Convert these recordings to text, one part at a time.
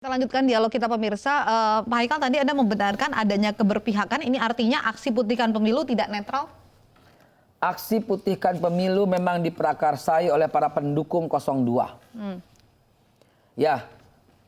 Kita lanjutkan dialog kita pemirsa. Pak Haikal, tadi Anda membenarkan adanya keberpihakan. Ini artinya aksi putihkan pemilu tidak netral? Aksi putihkan pemilu memang diprakarsai oleh para pendukung 02. Ya,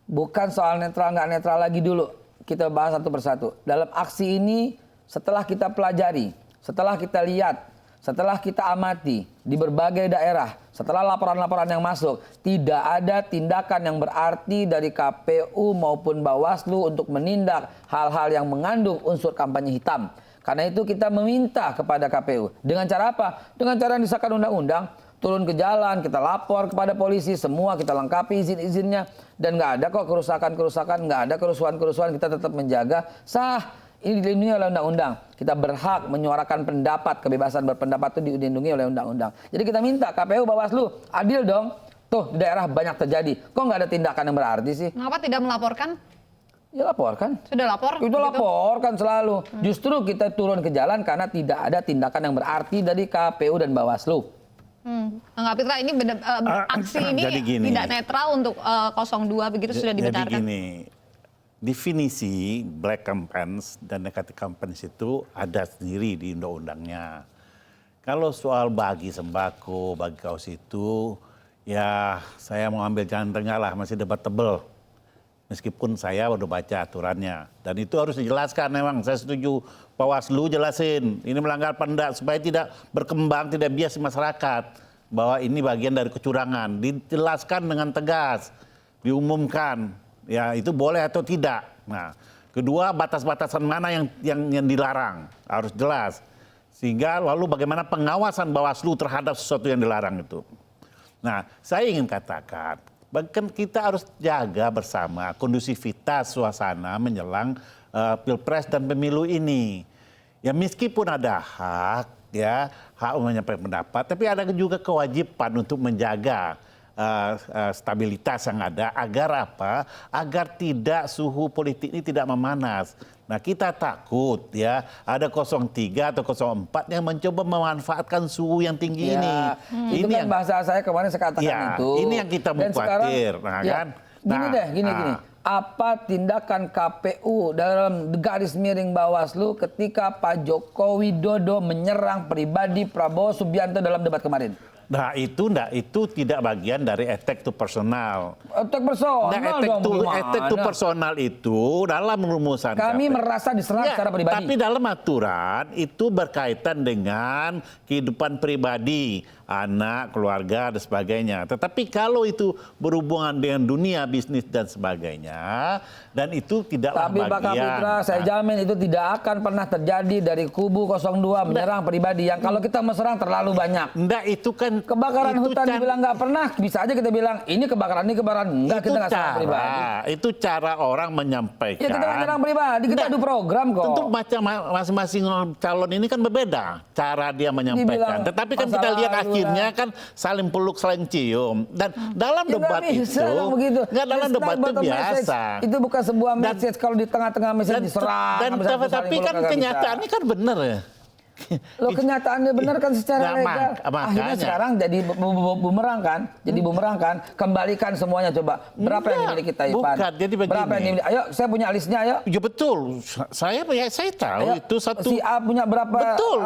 bukan soal netral nggak netral lagi dulu. Kita bahas satu persatu. Dalam aksi ini setelah kita pelajari, setelah kita lihat, setelah kita amati di berbagai daerah, setelah laporan-laporan yang masuk, tidak ada tindakan yang berarti dari KPU maupun Bawaslu untuk menindak hal-hal yang mengandung unsur kampanye hitam. Karena itu kita meminta kepada KPU. Dengan cara apa? Dengan cara yang disahkan undang-undang, turun ke jalan, kita lapor kepada polisi, semua kita lengkapi izin-izinnya. Dan nggak ada kok kerusakan-kerusakan, nggak ada kerusuhan-kerusuhan, kita tetap menjaga sah. Ini dilindungi oleh undang-undang. Kita berhak menyuarakan pendapat, kebebasan berpendapat itu dilindungi oleh undang-undang. Jadi kita minta KPU, Bawaslu, adil dong. Tuh di daerah banyak terjadi. Kok nggak ada tindakan yang berarti sih? Mengapa tidak melaporkan? Ya laporkan. Sudah lapor? Itu begitu? laporkan selalu. Justru kita turun ke jalan karena tidak ada tindakan yang berarti dari KPU dan Bawaslu. Enggak, Pitra, ini aksi ini tidak netral untuk 02 begitu sudah dibenarkan. Jadi gini, definisi black campaigns dan negative campaigns itu ada sendiri di undang-undangnya. Kalau soal bagi sembako, bagi kaos itu, ya saya mau ambil jalan tengah lah, masih debatable. Meskipun saya udah baca aturannya. Dan itu harus dijelaskan memang, saya setuju. Bawaslu jelasin, ini melanggar pendak supaya tidak berkembang, tidak bias di masyarakat. Bahwa ini bagian dari kecurangan. Dijelaskan dengan tegas, diumumkan. Ya itu boleh atau tidak. Nah, kedua batas-batasan mana yang dilarang harus jelas. Sehingga lalu bagaimana pengawasan Bawaslu terhadap sesuatu yang dilarang itu. Nah, saya ingin katakan, bahkan kita harus jaga bersama kondusivitas suasana menjelang Pilpres dan pemilu ini. Ya meskipun ada hak menyampaikan pendapat, tapi ada juga kewajiban untuk menjaga stabilitas yang ada agar apa? Agar tidak suhu politik ini tidak memanas. Nah, kita takut ya ada 03 atau 04 yang mencoba memanfaatkan suhu yang tinggi ini. Itu Ini kan bahasa saya kemarin saya katakan ya, itu. ini yang kita khawatir, kan? Gini. Apa tindakan KPU dalam garis miring Bawaslu ketika Pak Joko Widodo menyerang pribadi Prabowo Subianto dalam debat kemarin? Nah itu tidak bagian dari attack to personal. Attack personal attack to personal itu dalam rumusan kami merasa diserang secara pribadi. Tapi dalam aturan itu berkaitan dengan kehidupan pribadi, anak, keluarga dan sebagainya. Tetapi kalau itu berhubungan dengan dunia bisnis dan sebagainya, dan itu tidaklah bagian. Tapi Pak Kapitra, saya jamin itu tidak akan pernah terjadi dari kubu 02 menyerang pribadi. Yang kalau kita menyerang terlalu banyak. Enggak, itu kan kebakaran hutan dibilang nggak pernah, bisa aja kita bilang ini kebakaran. Enggak, kita nggak serang pribadi. Itu cara orang menyampaikan. Ya kita nggak serang pribadi, kita adu program kok. Tentu macam masing-masing calon ini kan berbeda cara dia menyampaikan. Tetapi kan kita lihat akhirnya kan saling peluk, saling cium. Dan dalam debat itu, nggak dalam debat itu biasa. Itu bukan sebuah message kalau di tengah-tengah message diserang. Tapi kan kenyataannya kan benar ya. Loh kenyataannya benar kan secara legal. Akhirnya sekarang jadi bumerang kan? Jadi bumerang kan? Kembalikan semuanya coba. Berapa yang dimiliki kita, Ivan? Bukan, jadi begini. Berapa yang dimiliki? Ayo, saya punya listnya, ayo. Ya betul. Saya tahu ayo, itu satu. Si A punya berapa? Betul.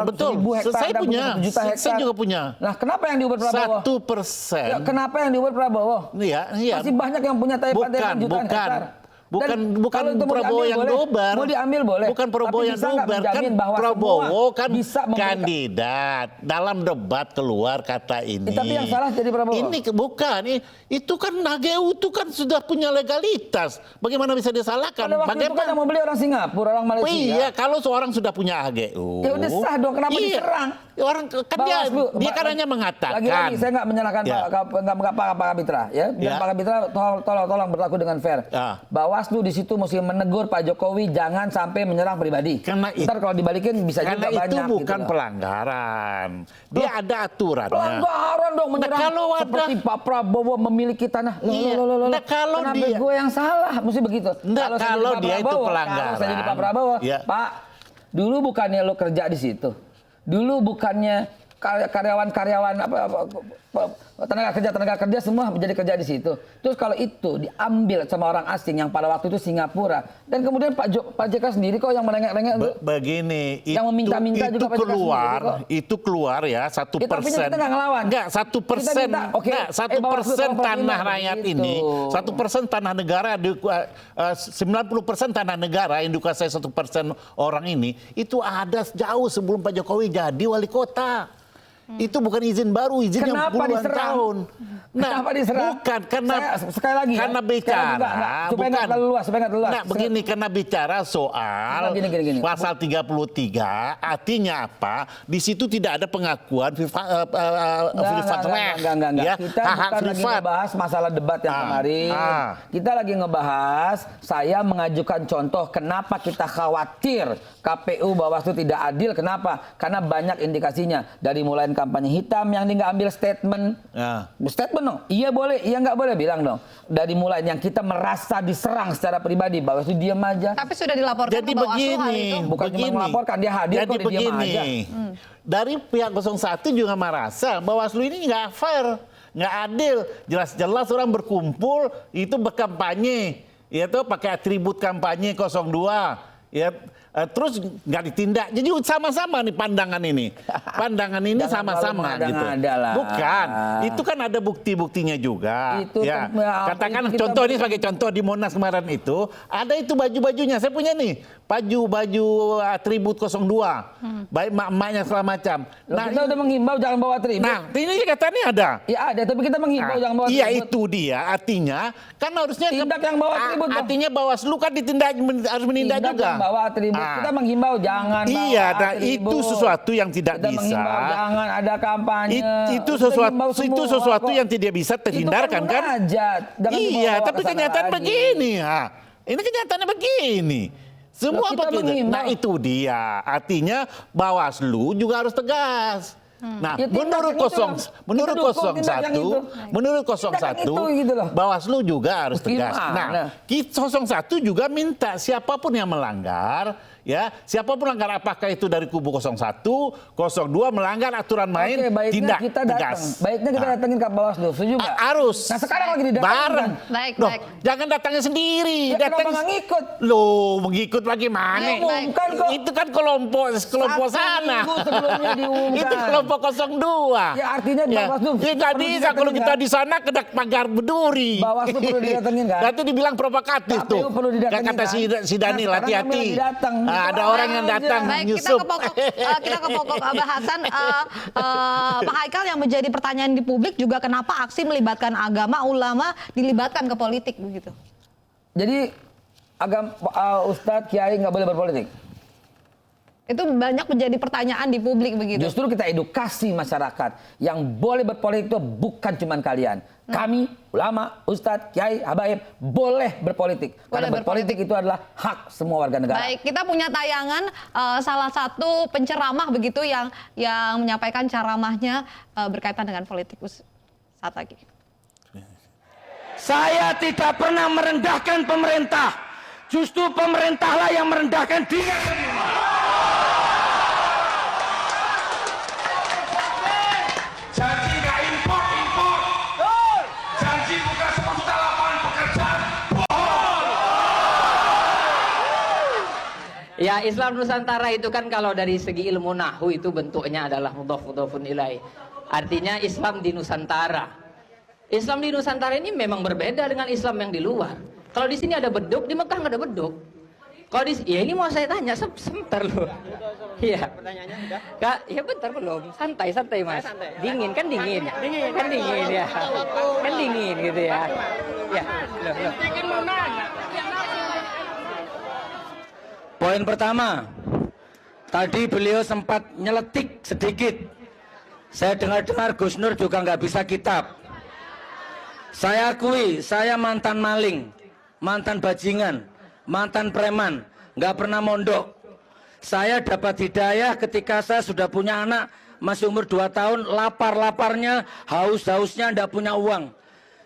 Hektar, saya punya. Juta hektar. Saya juga punya. Nah, kenapa yang diuber Prabowo? 1%. Ya, kenapa yang diuber Prabowo? Iya. Masih banyak yang punya jutaan hektar. Bukan Prabowo yang dobar. Mau diambil boleh. Bukan Prabowo yang dobar. Kan Prabowo kan kandidat. Dalam debat keluar kata ini. Tapi yang salah jadi Prabowo. Ini bukan. Itu kan HGU itu kan sudah punya legalitas. Bagaimana bisa disalahkan? Pada waktu itu kan yang mau beli orang Singapura, orang Malaysia. Iya, kalau seorang sudah punya HGU. Ya udah sah dong, kenapa diserang? Orang kan dia kan hanya mengatakan. Lagi-lagi saya nggak menyalahkan Pak Kapitra. Ya, dan Pak Kapitra tolong berlaku dengan fair. Bawaslu di situ mesti menegur Pak Jokowi jangan sampai menyerang pribadi. Ntar kalau dibalikin bisa juga banyak. Karena itu bukan pelanggaran. Dia ada aturannya. Pelanggaran dong menyerang. Seperti Pak Prabowo memiliki tanah. Kenapa gue yang salah? Mesti begitu. Kalau dia itu pelanggaran. Kalau saya jadi Pak Prabowo, Pak, dulu bukannya lo kerja di situ. Dulu bukannya karyawan tenaga kerja semua menjadi kerja di situ. Terus kalau itu diambil sama orang asing yang pada waktu itu Singapura, dan kemudian Pak JK sendiri kok yang merengek-rengek. Begini, yang meminta-minta juga Pak JK sendiri kok. Itu keluar ya 1%. Kita nggak ngelawan. Enggak, 1%. Enggak, 1% tanah rakyat gitu. ini, 1% tanah negara, 90% tanah negara yang dikuasai 1% orang ini, itu ada jauh sebelum Pak Jokowi jadi wali kota. Itu bukan izin baru, izin yang puluhan tahun. Nah, kenapa diserang? bukan karena sekali lagi karena ya, bicara, supaya nggak terlalu luas, Nah, begini, karena bicara soal gini. pasal 33, artinya apa? Di situ tidak ada pengakuan Enggak. ya, Kita hak bukan lagi privat. ngebahas masalah debat yang kemarin. Kita lagi ngebahas, saya mengajukan contoh kenapa kita khawatir KPU Bawaslu tidak adil. Kenapa? Karena banyak indikasinya. Dari mulai kampanye hitam yang nggak ambil statement. Statement dong. Iya boleh, iya nggak boleh, bilang dong. Dari mulai yang kita merasa diserang secara pribadi, Bawaslu diam aja. Tapi sudah dilaporkan Jadi ke Bawaslu hal begini, itu. Bukan cuma melaporkan, dia hadir jadi kok, dia diam aja. Dari pihak 01 juga merasa Bawaslu ini nggak fair, nggak adil. Jelas-jelas orang berkumpul itu berkampanye, ya tuh pakai atribut kampanye 02, ya. Terus nggak ditindak, jadi sama-sama nih pandangan ini. Pandangan ini sama-sama gitu. Bukan, itu kan ada bukti-buktinya juga. Itu ya. Katakan itu contoh ini sebagai contoh di Monas kemarin itu, ada itu baju-bajunya. Saya punya nih, baju atribut 02, baik mak-maknya segala macam. Nah, kita udah menghimbau jangan bawa atribut. Nah, ini katanya ada. Ya ada, tapi kita menghimbau jangan bawa atribut. Iya itu dia, artinya kan harusnya tindak yang bawa atribut. Artinya Bawaslu kan ditindak, harus menindak tindak juga. Yang bawa atribut. Kita menghimbau jangan iya, bawa atribut. Itu sesuatu yang tidak kita bisa. Menghimbau jangan ada kampanye. Itu sesuatu yang tidak bisa terhindarkan itu kan? Iya, tapi kenyataan begini. Ini kenyataannya begini. Semua begini. Nah itu dia. Artinya Bawaslu juga harus tegas. Nah, ya, menurut 01, gitu Bawaslu juga harus tegas. Nah, 01 juga minta siapapun yang melanggar, ya, siapapun melanggar, apakah itu dari kubu 01, 02 melanggar aturan main, tindak tegas. Baiknya kita datangin ke Bawaslu, setuju nggak? Harus. Nah sekarang lagi didatangin. Bareng. Baik. Jangan datangnya sendiri. Ya, kenapa nggak ngikut? Loh, mengikut bagaimana? Diumumkan kok. Itu kan kelompok sana. Minggu sebelumnya diumumkan. Itu kelompok 02. Ya artinya Bawaslu. Ya nggak bisa kalau kita di sana kena pagar berduri. Bawaslu perlu didatengin kan? Nanti dibilang provokatif tuh. perlu didatengin Kata si Daniel, hati-hati. Ada orang yang datang Baik, nyusup. kita ke pokok bahasan. Pak Haikal, yang menjadi pertanyaan di publik juga kenapa aksi melibatkan agama, ulama dilibatkan ke politik begitu? Jadi Ustadz Kiai nggak boleh berpolitik. Itu banyak menjadi pertanyaan di publik begitu. Justru kita edukasi masyarakat yang boleh berpolitik itu bukan cuma kalian. Kami, ulama, ustadz, kiai, habaib boleh berpolitik. Karena berpolitik itu adalah hak semua warga negara. Baik, kita punya tayangan salah satu penceramah begitu yang menyampaikan ceramahnya berkaitan dengan politik. Saat lagi. Saya tidak pernah merendahkan pemerintah. Justru pemerintahlah yang merendahkan diri sendiri. Janji nggak impor. Janji buka 10 juta lapangan pekerjaan. Ya, Islam Nusantara itu kan kalau dari segi ilmu nahwu itu bentuknya adalah mudhaf-mudhafun ilaih. Artinya Islam di Nusantara. Islam di Nusantara ini memang berbeda dengan Islam yang di luar. Kalau di sini ada beduk, di Mekah nggak ada beduk. Kalau di ya ini mau saya tanya sebentar loh. Iya. Pertanyaannya udah? Kak, ya bentar belum. Santai Mas. Dingin kan dingin. Kan dingin ya. Kan dingin gitu ya. Ya. Loh. Poin pertama, tadi beliau sempat nyeletik sedikit. Saya dengar-dengar Gus Nur juga nggak bisa kitab. Saya akui, saya mantan maling, mantan bajingan, mantan preman, nggak pernah mondok. Saya dapat hidayah ketika saya sudah punya anak, masih umur 2 tahun, lapar-laparnya, haus-hausnya, nggak punya uang.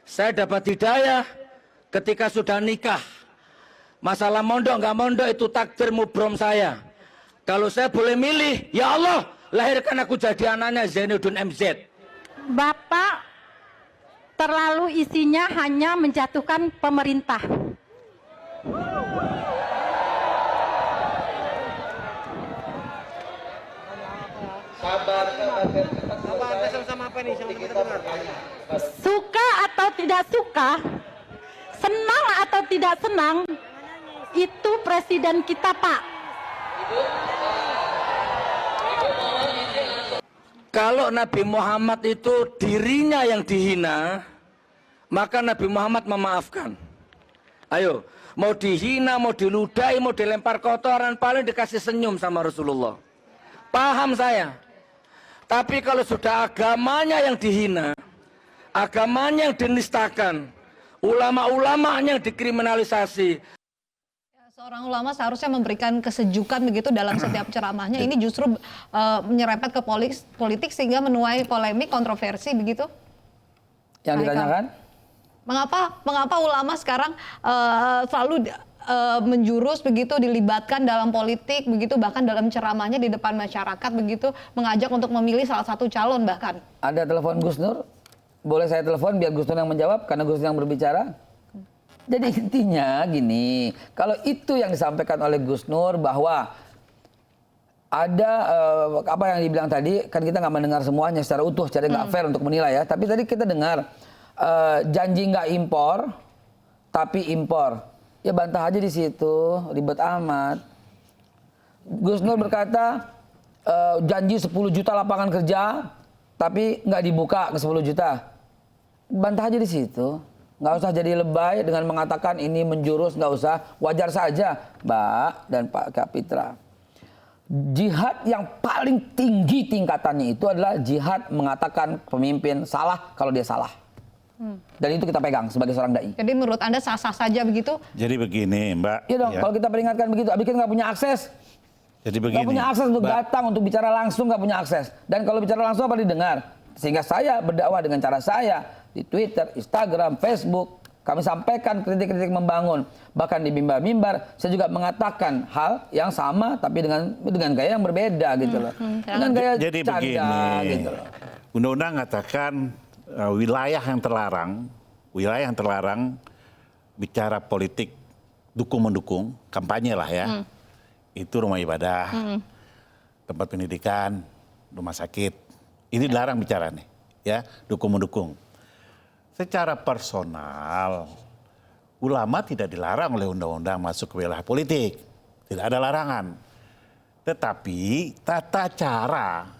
Saya dapat hidayah ketika sudah nikah. Masalah mondok nggak mondok itu takdir mubrom saya. Kalau saya boleh milih, ya Allah, lahirkan aku jadi anaknya Zainuddin MZ. Bapak terlalu isinya hanya menjatuhkan pemerintah. Suka atau tidak suka, senang atau tidak senang, itu presiden kita, Pak. Kalau Nabi Muhammad itu dirinya yang dihina, maka Nabi Muhammad memaafkan. Ayo, mau dihina, mau diludahi, mau dilempar kotoran, paling dikasih senyum sama Rasulullah. Paham saya. Tapi kalau sudah agamanya yang dihina, agamanya yang dinistakan, ulama-ulamanya yang dikriminalisasi, Seorang ulama seharusnya memberikan kesejukan begitu dalam setiap ceramahnya. Ini justru menyerempet ke politik sehingga menuai polemik, kontroversi begitu. Yang ditanyakan? Mengapa ulama sekarang selalu menjurus begitu, dilibatkan dalam politik begitu, bahkan dalam ceramahnya di depan masyarakat begitu, mengajak untuk memilih salah satu calon bahkan. Ada telepon Gus Nur? Boleh saya telepon biar Gus Nur yang menjawab karena Gus Nur yang berbicara? Jadi intinya gini, kalau itu yang disampaikan oleh Gus Nur bahwa ada apa yang dibilang tadi, kan kita nggak mendengar semuanya secara utuh, secara nggak fair untuk menilai ya. Tapi tadi kita dengar janji nggak impor, tapi impor. Ya bantah aja di situ, ribet amat. Gus Nur berkata janji 10 juta lapangan kerja, tapi nggak dibuka ke 10 juta. Bantah aja di situ. Nggak usah jadi lebay dengan mengatakan ini menjurus, nggak usah. Wajar saja, Mbak dan Pak Kapitra. Jihad yang paling tinggi tingkatannya itu adalah jihad mengatakan pemimpin salah kalau dia salah. Dan itu kita pegang sebagai seorang dai. Jadi menurut Anda sah-sah saja begitu? Jadi begini, Mbak. Iya dong, kalau kita peringatkan begitu, Abi kan nggak punya akses. Jadi Nggak begini. punya akses untuk Mbak. datang, untuk bicara langsung nggak punya akses. Dan kalau bicara langsung apa didengar? Sehingga saya berdakwah dengan cara saya di Twitter, Instagram, Facebook. Kami sampaikan kritik-kritik membangun. Bahkan di mimbar-mimbar saya juga mengatakan hal yang sama tapi dengan gaya yang berbeda gitu loh. Dengan gaya Jadi canda begini, gitu loh. Undang-undang mengatakan wilayah yang terlarang bicara politik dukung-mendukung, kampanye lah ya. Itu rumah ibadah, tempat pendidikan, rumah sakit. Ini dilarang bicara nih, ya, dukung-mendukung. Secara personal, ulama tidak dilarang oleh undang-undang masuk ke wilayah politik. Tidak ada larangan. Tetapi tata cara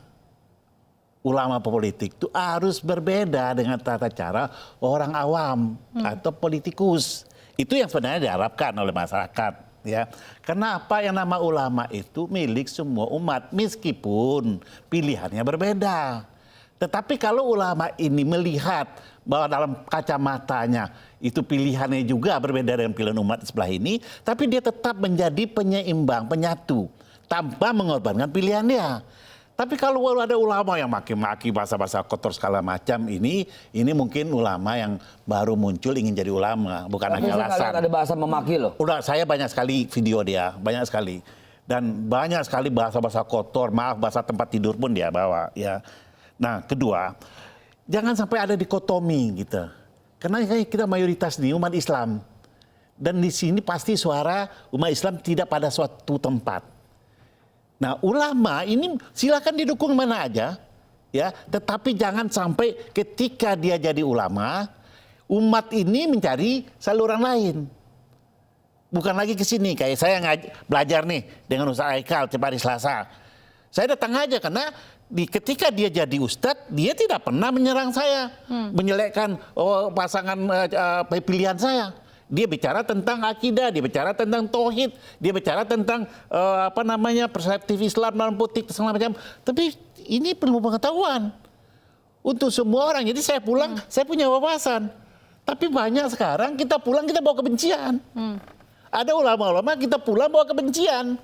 ulama politik itu harus berbeda dengan tata cara orang awam atau politikus. Itu yang sebenarnya diharapkan oleh masyarakat. Ya, kenapa yang nama ulama itu milik semua umat meskipun pilihannya berbeda. Tetapi kalau ulama ini melihat bahwa dalam kacamatanya itu pilihannya juga berbeda dengan pilihan umat sebelah ini, tapi dia tetap menjadi penyeimbang, penyatu tanpa mengorbankan pilihan dia. Tapi kalau ada ulama yang maki-maki bahasa-bahasa kotor segala macam ini mungkin ulama yang baru muncul ingin jadi ulama, bukan hanya alasan. Ada bahasa memaki loh. Udah, saya banyak sekali video dia, banyak sekali. Dan banyak sekali bahasa-bahasa kotor, maaf bahasa tempat tidur pun dia bawa ya. Nah, kedua, jangan sampai ada dikotomi gitu. Karena kita mayoritas nih umat Islam. Dan di sini pasti suara umat Islam tidak pada suatu tempat. Nah, ulama ini silakan didukung mana aja, ya. Tetapi jangan sampai ketika dia jadi ulama, umat ini mencari saluran lain. Bukan lagi ke sini kayak saya belajar nih dengan Ustaz Aikal tiap hari Selasa. Saya datang aja karena ketika dia jadi ustadz, dia tidak pernah menyerang saya, menyelekkan pasangan pilihan saya. Dia bicara tentang akidah, dia bicara tentang tauhid, dia bicara tentang perseptif Islam dalam politik segala macam. Tapi ini perlu pengetahuan untuk semua orang. Jadi saya pulang, saya punya wawasan. Tapi banyak sekarang kita pulang kita bawa kebencian. Ada ulama-ulama kita pulang bawa kebencian.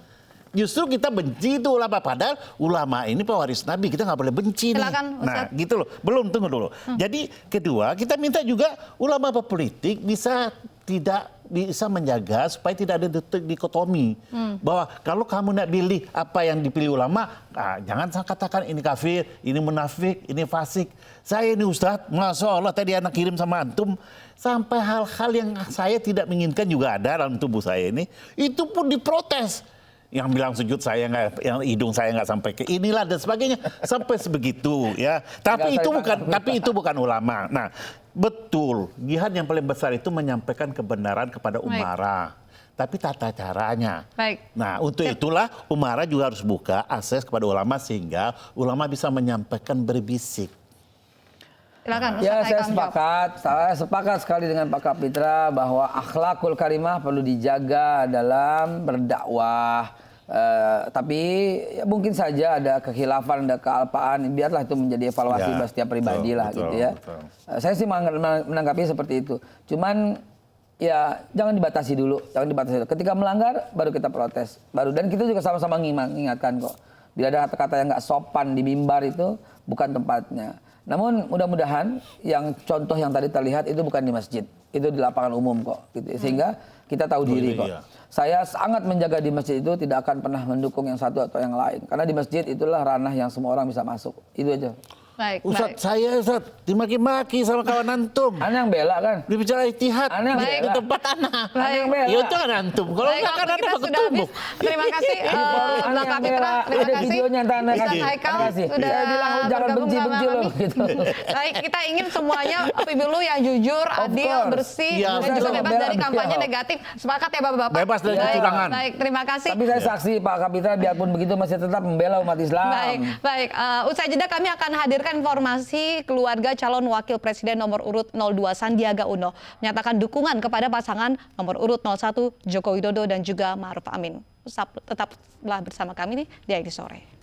Justru kita benci itu ulama, padahal ulama ini pewaris Nabi, kita nggak boleh benci. Silakan, nih. Nah, gitu loh. Belum, tunggu dulu. Jadi kedua, kita minta juga ulama politik bisa tidak bisa menjaga supaya tidak ada dikotomi. Bahwa kalau kamu nak pilih apa yang dipilih ulama, jangan katakan ini kafir, ini munafik, ini fasik. Saya ini Ustadz, Masya Allah tadi anak kirim sama antum, sampai hal-hal yang saya tidak menginginkan juga ada dalam tubuh saya ini, itu pun diprotes. Yang bilang sujud saya nggak, yang hidung saya nggak sampai ke inilah dan sebagainya, sampai sebegitu ya. Tapi itu bukan ulama. Nah, betul, jihad yang paling besar itu menyampaikan kebenaran kepada umara. Tapi tata caranya. Baik. Nah, untuk itulah umara juga harus buka akses kepada ulama sehingga ulama bisa menyampaikan berbisik. Silakan, Ya, Ustaz saya sepakat sekali dengan Pak Kapitra bahwa akhlakul karimah perlu dijaga dalam berdakwah. Tapi ya mungkin saja ada kekhilafan, ada kealpaan. Biarlah itu menjadi evaluasi Ya, setiap pribadi lah betul, gitu ya. betul. Saya sih menanggapinya seperti itu. Cuman ya jangan dibatasi dulu, Ketika melanggar baru kita protes, dan kita juga sama-sama mengingatkan kok. Bila ada kata-kata yang nggak sopan di mimbar itu bukan tempatnya. Namun mudah-mudahan yang contoh yang tadi terlihat itu bukan di masjid, itu di lapangan umum kok, gitu. Sehingga kita tahu diri kok. Iya. Saya sangat menjaga di masjid itu tidak akan pernah mendukung yang satu atau yang lain, karena di masjid itulah ranah yang semua orang bisa masuk. Itu aja. Baik, Ustadz, saya dimaki-maki sama kawan antum. Ana yang bela kan? Dibicara ijtihad. Ana yang Baik. Ke bela. tempat anak. Ana yang bela. Ya itu kan antum. Kalau Baik, enggak kan waktu anda kita bakal sudah habis. tumbuk. Terima kasih Ana Mbak yang Kapitra, bela. terima Ada kasih. videonya ntar Ana Ustaz kasih. Haikal Terima kasih. sudah Saya bilang jangan bergabung sama benci-benci loh kami. gitu. Baik, kita ingin semuanya pemilu yang jujur, adil, course. bersih, Iya, dan juga betul. bebas dari Bela kampanye beliau. negatif. Sepakat ya Bapak-Bapak? Bebas dari kecurangan. Baik, terima kasih. Tapi saya saksi Pak Kapitra biarpun begitu masih tetap membela umat Islam. Baik, baik. Usai jeda kami akan hadirkan informasi keluarga calon wakil presiden nomor urut 02 Sandiaga Uno menyatakan dukungan kepada pasangan nomor urut 01 Joko Widodo dan juga Ma'ruf Amin. Tetaplah bersama kami nih di Edi Sore.